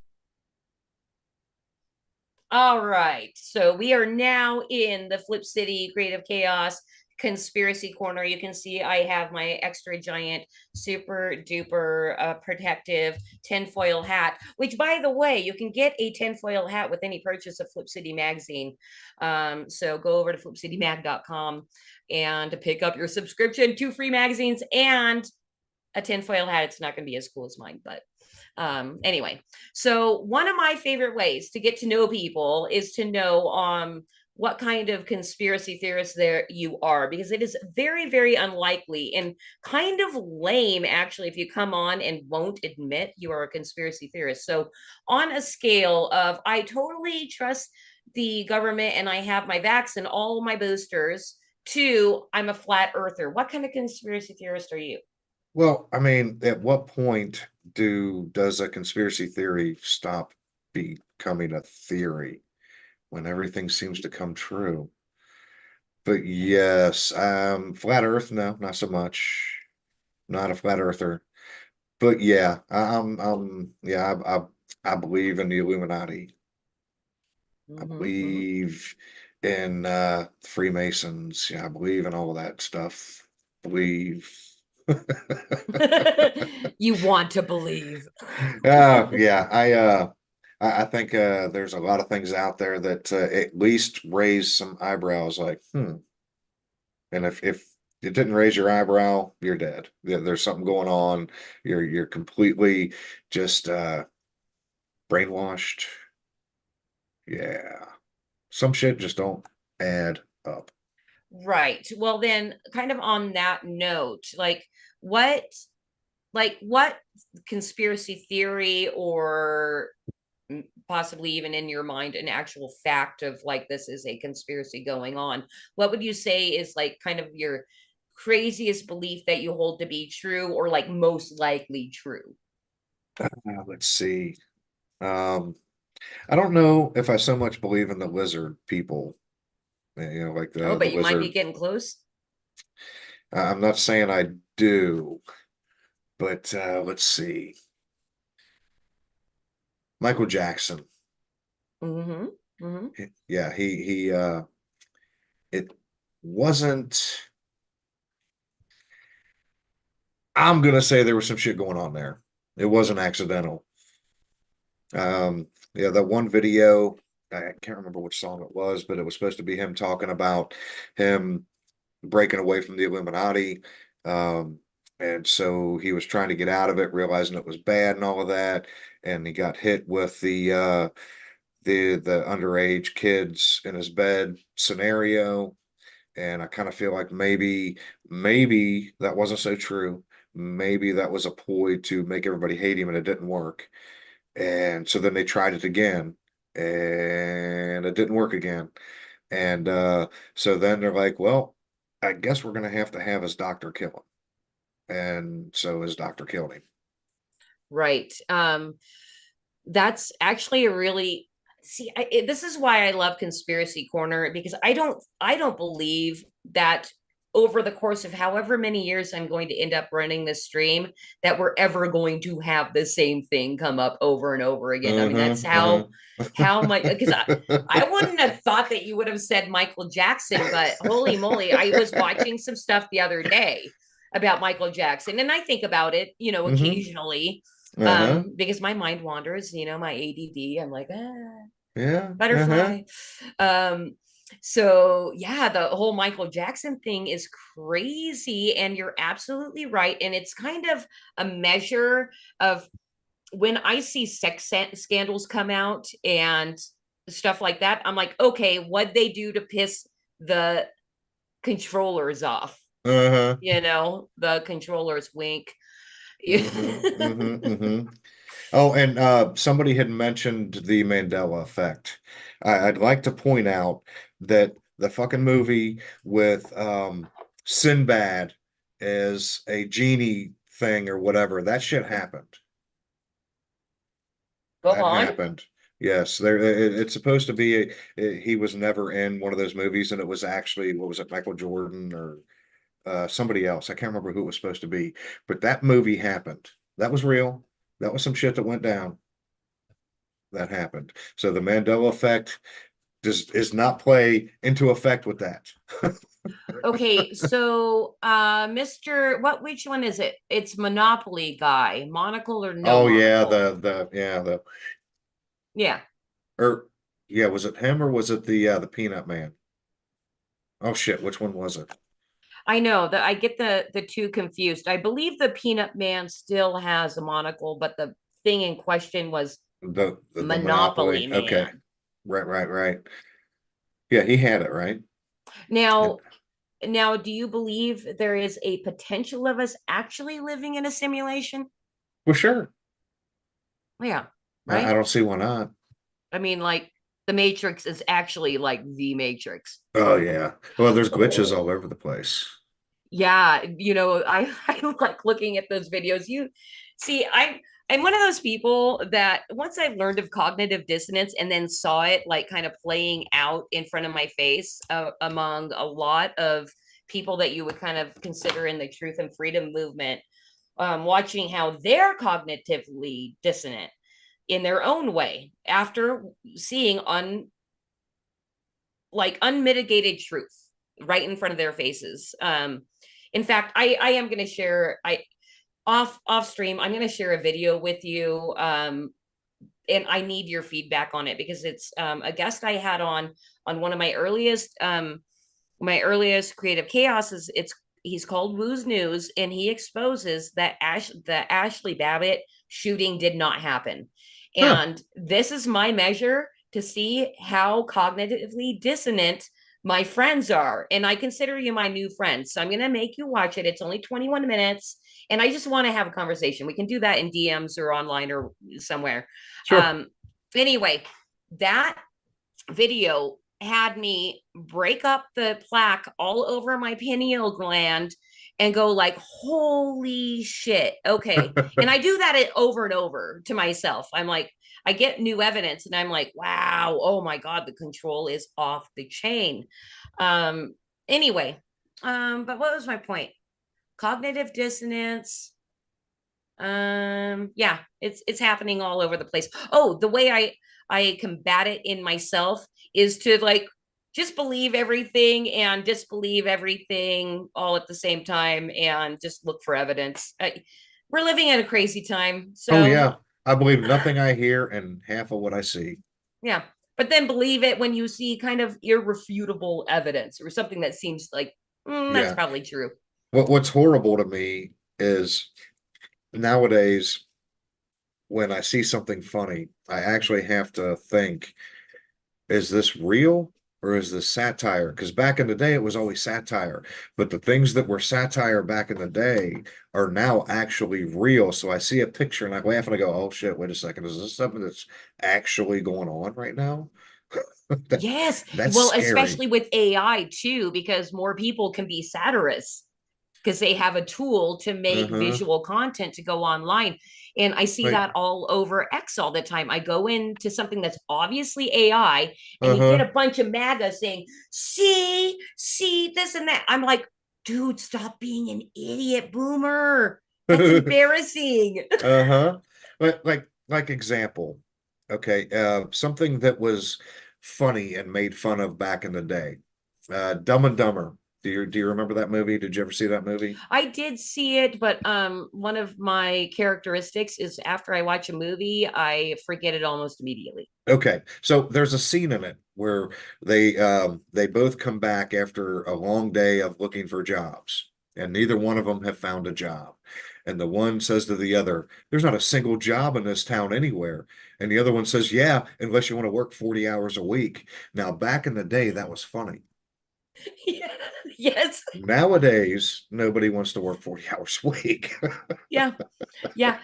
All right. So we are now in the Flip City Creative Chaos Conspiracy Corner. You can see I have my extra giant, super duper protective tinfoil hat, which, by the way, you can get a tinfoil hat with any purchase of Flip City Magazine. So go over to flipcitymag.com and pick up your subscription to free magazines and a tinfoil hat. It's not going to be as cool as mine, but anyway, so one of my favorite ways to get to know people is to know what kind of conspiracy theorists there you are, because it is very, very unlikely and kind of lame, actually, if you come on and won't admit you are a conspiracy theorist. So on a scale of I totally trust the government and I have my vax and all my boosters, to I'm a flat earther, what kind of conspiracy theorist are you? Well, I mean, at what point does a conspiracy theory stop becoming a theory when everything seems to come true? But yes, flat Earth, no, not so much. Not a flat earther. But yeah, yeah, I believe in the Illuminati. I believe in Freemasons. Yeah, I believe in all of that stuff. Believe. You want to believe. Yeah, I think there's a lot of things out there that at least raise some eyebrows, like, and if it didn't raise your eyebrow, you're dead. There's something going on. You're completely just brainwashed. Yeah. Some shit just don't add up. Right. Well, then, kind of on that note, what what conspiracy theory, or possibly even in your mind an actual fact of like this is a conspiracy going on, what would you say is like kind of your craziest belief that you hold to be true, or like most likely true? Let's see. I don't know if I so much believe in the lizard people, like Oh, the but you might be lizard. getting close. I'm not saying I do, but let's see. Michael Jackson. Yeah, he it wasn't. I'm gonna say there was some shit going on there. It wasn't accidental. Yeah, that one video, I can't remember which song it was, but it was supposed to be him talking about him breaking away from the Illuminati. And so he was trying to get out of it, realizing it was bad and all of that. And he got hit with the underage kids in his bed scenario. And I kind of feel like maybe that wasn't so true. maybe that was a ploy to make everybody hate him and it didn't work. And so then they tried it again and it didn't work again. And so then they're like, well, I guess we're going to have his doctor kill him. And so his doctor killed him. Right. That's actually a really this is why I love Conspiracy Corner, because I don't believe that over the course of however many years I'm going to end up running this stream that we're ever going to have the same thing come up over and over again. I mean, that's how much, because I wouldn't have thought that you would have said Michael Jackson, but holy moly, I was watching some stuff the other day about Michael Jackson, and I think about it, occasionally, because my mind wanders, my ADD. I'm like, yeah, butterfly. So yeah, the whole Michael Jackson thing is crazy, and you're absolutely right. And it's kind of a measure of when I see sex scandals come out and stuff like that, I'm like, okay, what'd they do to piss the controllers off? The controllers wink. Oh, and somebody had mentioned the Mandela effect. I'd like to point out that the fucking movie with Sinbad as a genie thing or whatever, that shit happened. Go that on. happened. Yes, it's supposed to be he was never in one of those movies, and it was actually, what was it, Michael Jordan or somebody else. I can't remember who it was supposed to be, but that movie happened. That was real. That was some shit that went down. That happened. So the Mandela effect is not play into effect with that. Okay, so which one is it? It's Monopoly guy, monocle or no Oh yeah, monocle? Yeah. Or yeah, was it him or was it the Peanut Man? Oh shit, which one was it? I know that I get the two confused. I believe the Peanut Man still has a monocle, but the thing in question was The Monopoly Monopoly. Okay. Man. Right. Yeah, he had it, right? Now, do you believe there is a potential of us actually living in a simulation? Well, sure. Yeah, I right? don't see why not. I mean, like, the Matrix is actually like the Matrix. Oh yeah. Well, there's glitches all over the place. Yeah, I like looking at those videos. You see, I'm one of those people that once I've learned of cognitive dissonance and then saw it like kind of playing out in front of my face among a lot of people that you would kind of consider in the truth and freedom movement, watching how they're cognitively dissonant in their own way after seeing unmitigated truth right in front of their faces. In fact, I am going to share off stream. I'm going to share a video with you, and I need your feedback on it because it's a guest I had on one of my earliest creative chaoses. He's called Woo's News, and he exposes that the Ashley Babbitt shooting did not happen. And this is my measure to see how cognitively dissonant my friends are. And I consider you my new friend. So I'm going to make you watch it. It's only 21 minutes. And I just want to have a conversation. We can do that in DMs or online or somewhere. Sure. Anyway, that video had me break up the plaque all over my pineal gland and go like, holy shit. Okay. And I do that over and over to myself. I'm like, I get new evidence and I'm like, wow, oh my God, the control is off the chain. Anyway, but what was my point? Cognitive dissonance. Yeah, it's happening all over the place. Oh, the way I combat it in myself is to like just believe everything and disbelieve everything all at the same time and just look for evidence. We're living in a crazy time. So oh yeah, I believe nothing I hear and half of what I see. Yeah, but then believe it when you see kind of irrefutable evidence or something that seems like that's probably true. What's horrible to me is nowadays when I see something funny, I actually have to think, is this real or is this satire? Because back in the day, it was always satire, but the things that were satire back in the day are now actually real. So I see a picture and I laugh and I go, "Oh shit! Wait a second, is this something that's actually going on right now?" Yes. That's Well, scary. especially with AI too, because more people can be satirists because they have a tool to make Uh-huh. visual content to go online. And I see Like, that all over X all the time. I go into something that's obviously AI and you get uh-huh. a bunch of MAGA saying, see, this and that. I'm like, dude, stop being an idiot boomer. That's embarrassing. Uh-huh. Like example. Okay, something that was funny and made fun of back in the day. Dumb and Dumber. Do you remember that movie? Did you ever see that movie? I did see it, but one of my characteristics is after I watch a movie, I forget it almost immediately. Okay, so there's a scene in it where they both come back after a long day of looking for jobs, and neither one of them have found a job. And the one says to the other, "There's not a single job in this town anywhere." And the other one says, "Yeah, unless you want to work 40 hours a week." Now, back in the day, that was funny. Yeah. Yes. Nowadays, nobody wants to work 40 hours a week. Yeah. Yeah.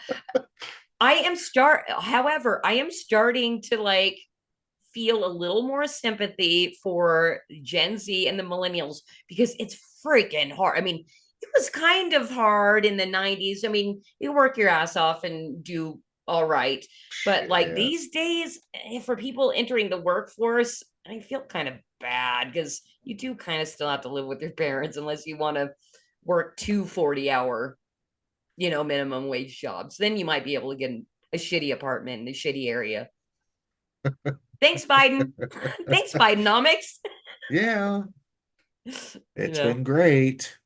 However, I am starting to like feel a little more sympathy for Gen Z and the millennials because it's freaking hard. I mean, it was kind of hard in the 90s. I mean, you work your ass off and do all right. But like Yeah. these days, for people entering the workforce, I feel kind of bad because you do kind of still have to live with your parents unless you want to work 2 40-hour, minimum wage jobs. Then you might be able to get a shitty apartment in a shitty area. Thanks, Biden. Thanks, Bidenomics. Yeah, You it's know. been great.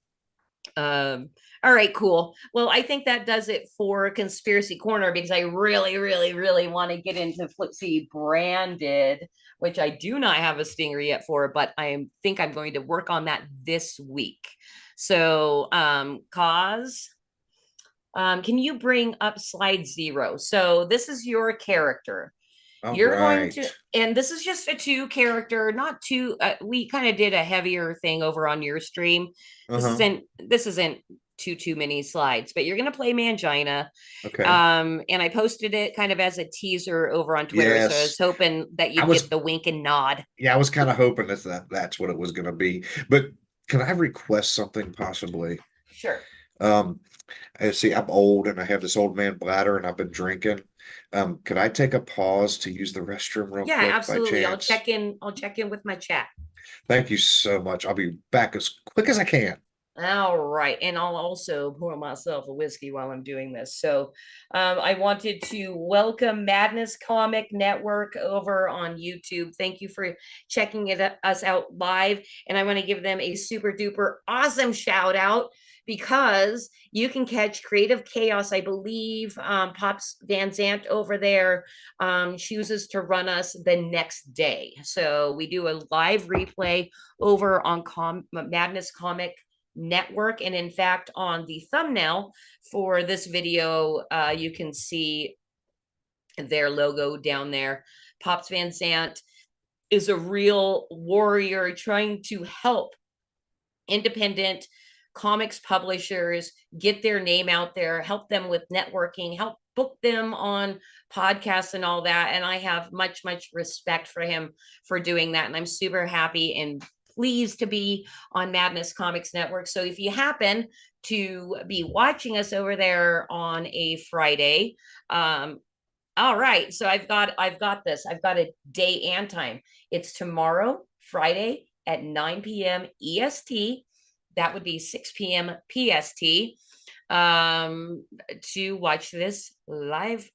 All right, cool. Well, I think that does it for Conspiracy Corner because I really, really, really want to get into Flipsy branded, which I do not have a stinger yet for, but think I'm going to work on that this week. So, can you bring up slide 0? So this is your character. All You're going to, right. and this is just a 2 character, not two. We kind of did a heavier thing over on your stream. This Uh-huh. isn't this isn't too many slides, but you're gonna play Mangina. Okay. And I posted it kind of as a teaser over on Twitter. So I was Yes. hoping that I you'd get was the wink and nod. yeah, I was kind of hoping that's what it was gonna be. But can I request something possibly? Sure. Um, see, I'm old and I have this old man bladder and I've been drinking. Could I take a pause to use the restroom real Yeah, quick by absolutely. chance? I'll check in with my chat. Thank you so much. I'll be back as quick as I can. All right. And I'll also pour myself a whiskey while I'm doing this. So I wanted to welcome Madness Comic Network over on YouTube. Thank you for checking us out live. And I want to give them a super duper awesome shout out because you can catch Creative Chaos. I believe Pops Van Zant over there chooses to run us the next day. So we do a live replay over on Madness Comic Network. And in fact, on the thumbnail for this video, you can see their logo down there. Pops Van Sant is a real warrior trying to help independent comics publishers get their name out there, help them with networking, help book them on podcasts and all that. And I have much, much respect for him for doing that. And I'm super happy and pleased to be on Madness Comics Network. So if you happen to be watching us over there on a Friday, all right. So I've got this. I've got a day and time. It's tomorrow, Friday at 9 p.m. EST. That would be 6 p.m. PST. To watch this live.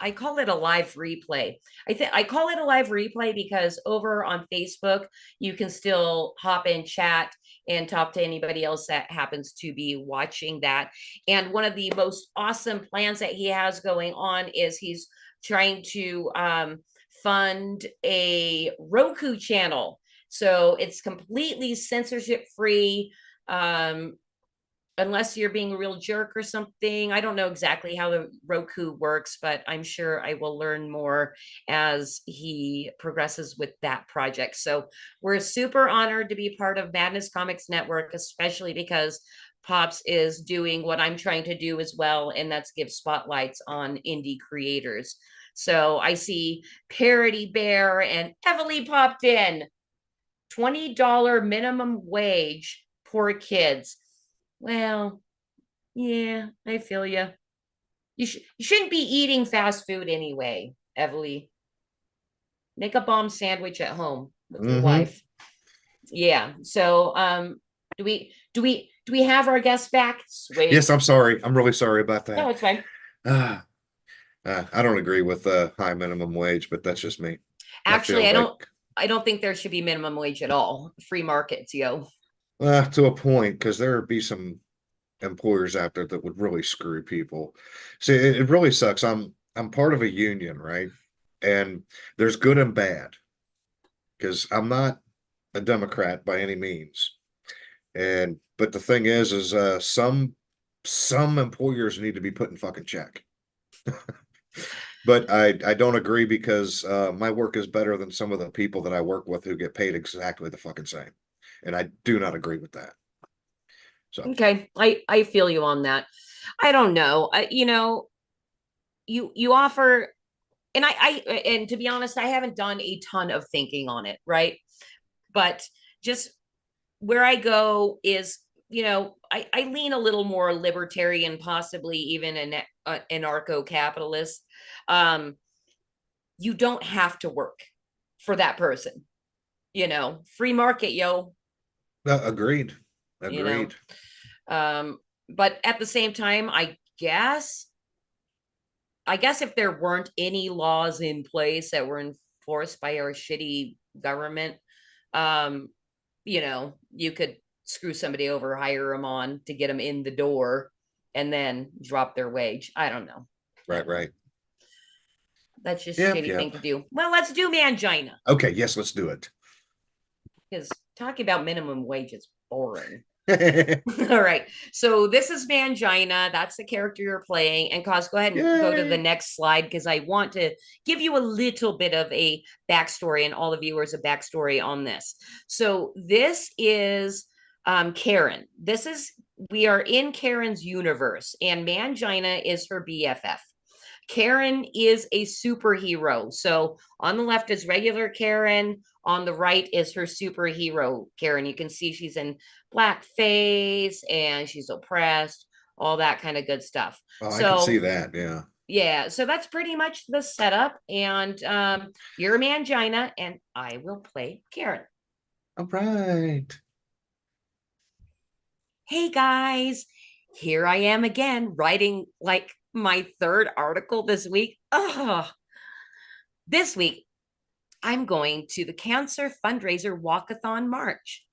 I call it a live replay. I call it a live replay because over on Facebook, you can still hop in chat and talk to anybody else that happens to be watching that. And one of the most awesome plans that he has going on is he's trying to fund a Roku channel. So it's completely censorship free. unless you're being a real jerk or something. I don't know exactly how the Roku works, but I'm sure I will learn more as he progresses with that project. So we're super honored to be part of Madness Comics Network, especially because Pops is doing what I'm trying to do as well, and that's give spotlights on indie creators. So I see Parody Bear and Evely popped in. $20 minimum wage, poor kids. Well, yeah, I feel you. You shouldn't be eating fast food anyway, Evely. Make a bomb sandwich at home with your wife. Yeah. So, do we have our guests back? Sweet. Yes, I'm sorry. I'm really sorry about that. No, it's fine. I don't agree with high minimum wage, but that's just me. Actually, I don't think there should be minimum wage at all. Free markets, yo. To a point, because there would be some employers out there that would really screw people. See, it really sucks. I'm part of a union, right? And there's good and bad, because I'm not a Democrat by any means. But the thing is some employers need to be put in fucking check. But I don't agree, because my work is better than some of the people that I work with who get paid exactly the fucking same. And I do not agree with that. So okay, I feel you on that. I don't know. You offer, and and to be honest, I haven't done a ton of thinking on it, right? But just where I go is, I lean a little more libertarian, possibly even an anarcho-capitalist. You don't have to work for that person, free market, yo. agreed. But at the same time, I guess if there weren't any laws in place that were enforced by our shitty government, you could screw somebody over, hire them on to get them in the door, and then drop their wage. I don't know. Right. That's just a shitty thing to do. Well, let's do Mangina. Okay, yes, let's do it. Because talking about minimum wage is boring. All right. So this is Mangina. That's the character you're playing. And Cos, go ahead and go to the next slide, because I want to give you a little bit of a backstory and all the viewers a backstory on this. So this is Karen. We are in Karen's universe, and Mangina is her BFF. Karen is a superhero. So on the left is regular Karen. On the right is her superhero Karen. You can see she's in blackface and she's oppressed, all that kind of good stuff. Oh, I can see that. Yeah. Yeah. So that's pretty much the setup. And you're Mangina, and I will play Karen. All right. Hey guys, here I am again, writing like my third article this week. This week, I'm going to the Cancer Fundraiser Walkathon March.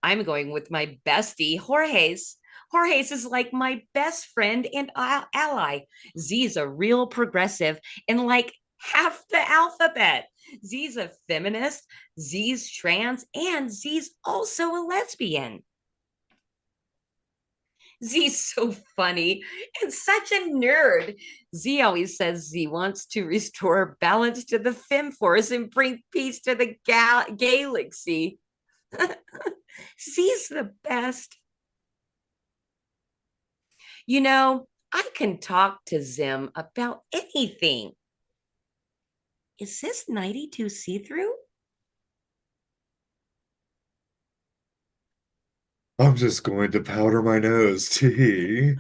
I'm going with my bestie, Jorge's. Jorge's is like my best friend and ally. Z's a real progressive in like half the alphabet. Z's a feminist, Z's trans, and Z's also a lesbian. Z's so funny and such a nerd. Z always says Z wants to restore balance to the FemForce and bring peace to the galaxy. Z's the best. I can talk to Zim about anything. Is this 92 see-through? I'm just going to powder my nose. 2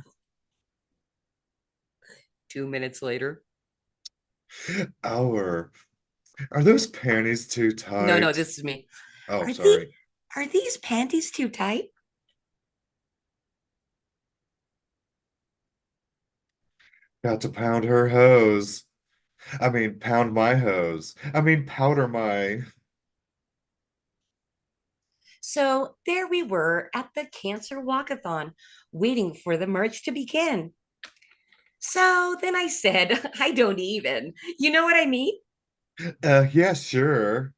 minutes later. Are those panties too tight? No, this is me. Oh, sorry. Are these panties too tight? Got to pound her hose. I mean, pound my hose. I mean, powder my. So there we were at the Cancer Walkathon, waiting for the march to begin. So then I said, I don't even. You know what I mean? Yeah, sure.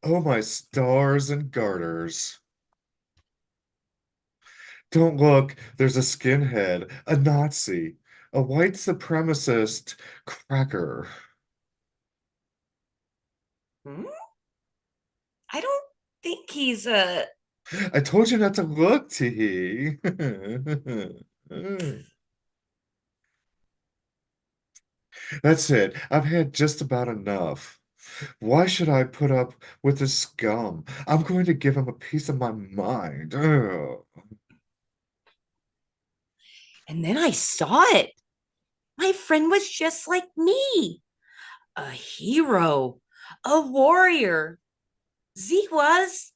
Oh, my stars and garters. Don't look. There's a skinhead, a Nazi, a white supremacist cracker. Hmm? I don't think he's a. I told you not to look, Tee. That's it. I've had just about enough. Why should I put up with this scum? I'm going to give him a piece of my mind. Ugh. And then I saw it. My friend was just like me, a hero, a warrior. Z was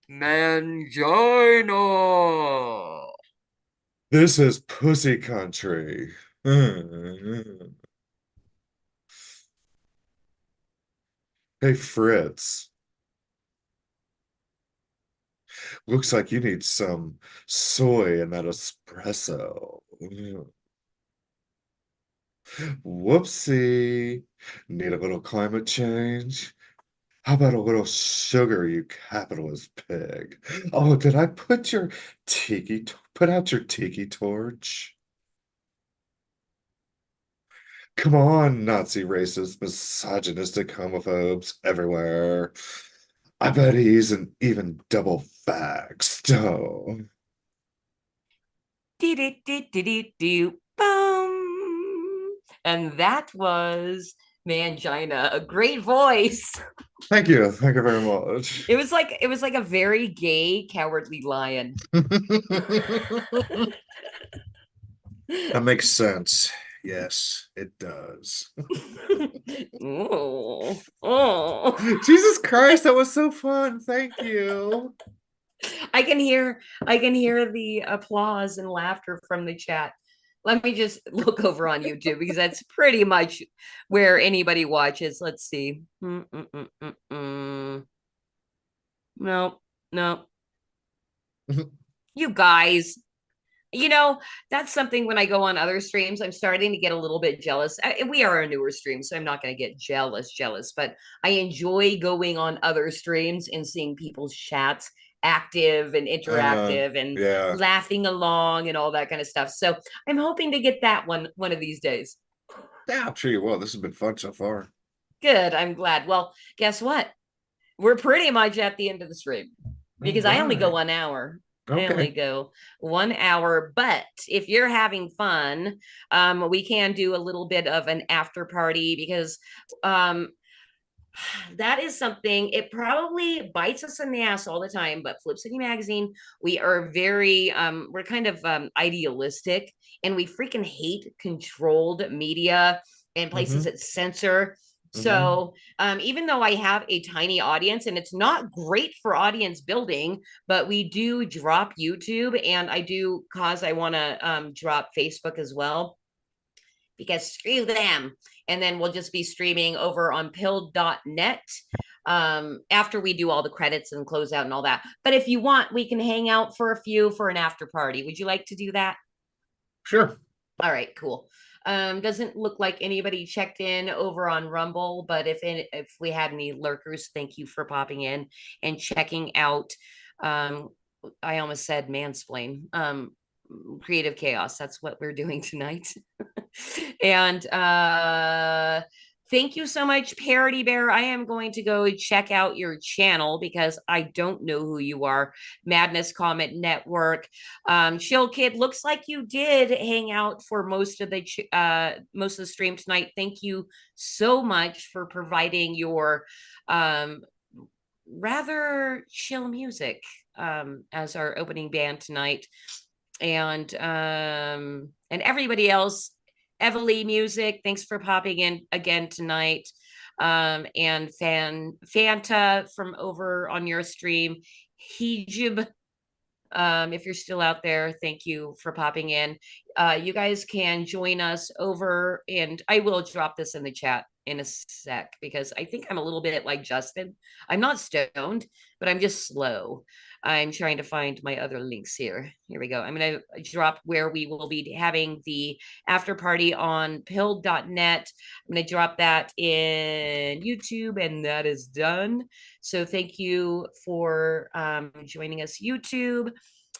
Mangina. This is pussy country. Hey, Fritz. Looks like you need some soy in that espresso. Whoopsie. Need a little climate change? How about a little sugar, you capitalist pig? Oh, did I put out your tiki torch? Come on, Nazi racist, misogynistic homophobes everywhere. I bet he isn't even double vaxxed. Oh. Boom. And that was Mangina, a great voice. Thank you. Thank you very much. It was like a very gay, cowardly lion. That makes sense. Yes, it does. Oh, oh. Jesus Christ, that was so fun. Thank you. I can hear the applause and laughter from the chat. Let me just look over on YouTube because that's pretty much where anybody watches. Let's see. No, no. You guys, that's something when I go on other streams, I'm starting to get a little bit jealous. We are a newer stream, so I'm not going to get jealous, but I enjoy going on other streams and seeing people's chats active and interactive and Yeah. laughing along and all that kind of stuff. So I'm hoping to get that one of these days. Yeah, I'm sure you will. This has been fun so far. Good. I'm glad. Well, guess what? We're pretty much at the end of the stream because I only go 1 hour. I only go 1 hour, but if you're having fun, we can do a little bit of an after party because that is something, it probably bites us in the ass all the time, but Flip City Magazine, we are very we're kind of idealistic, and we freaking hate controlled media and places that censor. So even though I have a tiny audience and it's not great for audience building, but we do drop YouTube, and I want to drop Facebook as well, because screw them. And then we'll just be streaming over on pilled.net after we do all the credits and close out and all that. But if you want, we can hang out for an after party. Would you like to do that? Sure. All right, cool. Doesn't look like anybody checked in over on Rumble, but if we had any lurkers, thank you for popping in and checking out. I almost said mansplain. Creative chaos. That's what we're doing tonight. And thank you so much, Parody Bear. I am going to go check out your channel because I don't know who you are. Madness Comment Network. Chill Kid, looks like you did hang out for most of the stream tonight. Thank you so much for providing your rather chill music as our opening band tonight. And everybody else, Evalie Music, thanks for popping in again tonight. And Fanta from over on your stream, Hijib, if you're still out there, thank you for popping in. You guys can join us over, and I will drop this in the chat in a sec because I think I'm a little bit like Justin. I'm not stoned, but I'm just slow. I'm trying to find my other links here. Here we go. I'm going to drop where we will be having the after party on pilled.net. I'm going to drop that in YouTube, and that is done. So thank you for joining us, YouTube.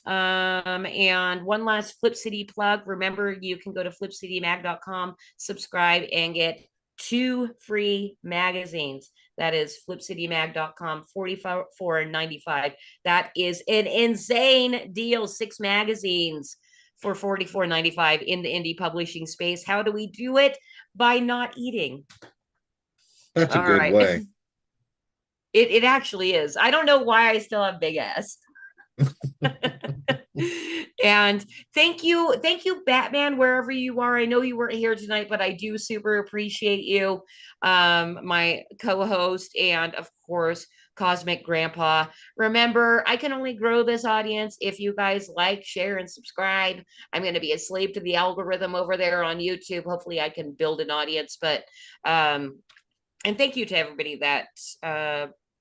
And one last Flip City plug. Remember, you can go to flipcitymag.com, subscribe, and get 2 free magazines. That is flipcitymag.com, $44.95. That is an insane deal. 6 magazines for $44.95 in the indie publishing space. How do we do it? By not eating. That's a good way. It actually is. I don't know why I still have big ass. And thank you, Batman, wherever you are. I know you weren't here tonight, but I do super appreciate you, my co-host, and of course Cosmic Grandpa. Remember, I can only grow this audience if you guys like, share, and subscribe. I'm going to be a slave to the algorithm over there on YouTube. Hopefully I can build an audience, but and thank you to everybody that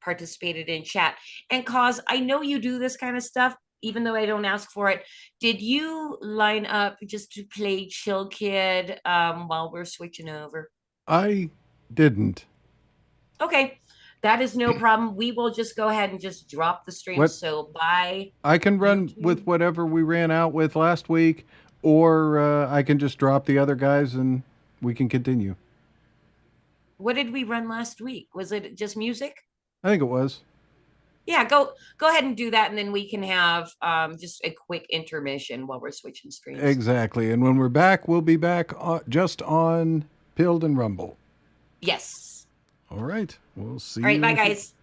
participated in chat. And Cause, I know you do this kind of stuff, even though I don't ask for it. Did you line up just to play Chill Kid while we're switching over? I didn't. Okay, that is no problem. We will just go ahead and just drop the stream. So bye. I can run YouTube with whatever we ran out with last week, or I can just drop the other guys and we can continue. What did we run last week? Was it just music? I think it was. Yeah, go ahead and do that, and then we can have just a quick intermission while we're switching screens. Exactly. And when we're back, we'll be back just on Pilled and Rumble. Yes. All right. We'll see you. All right, bye, guys.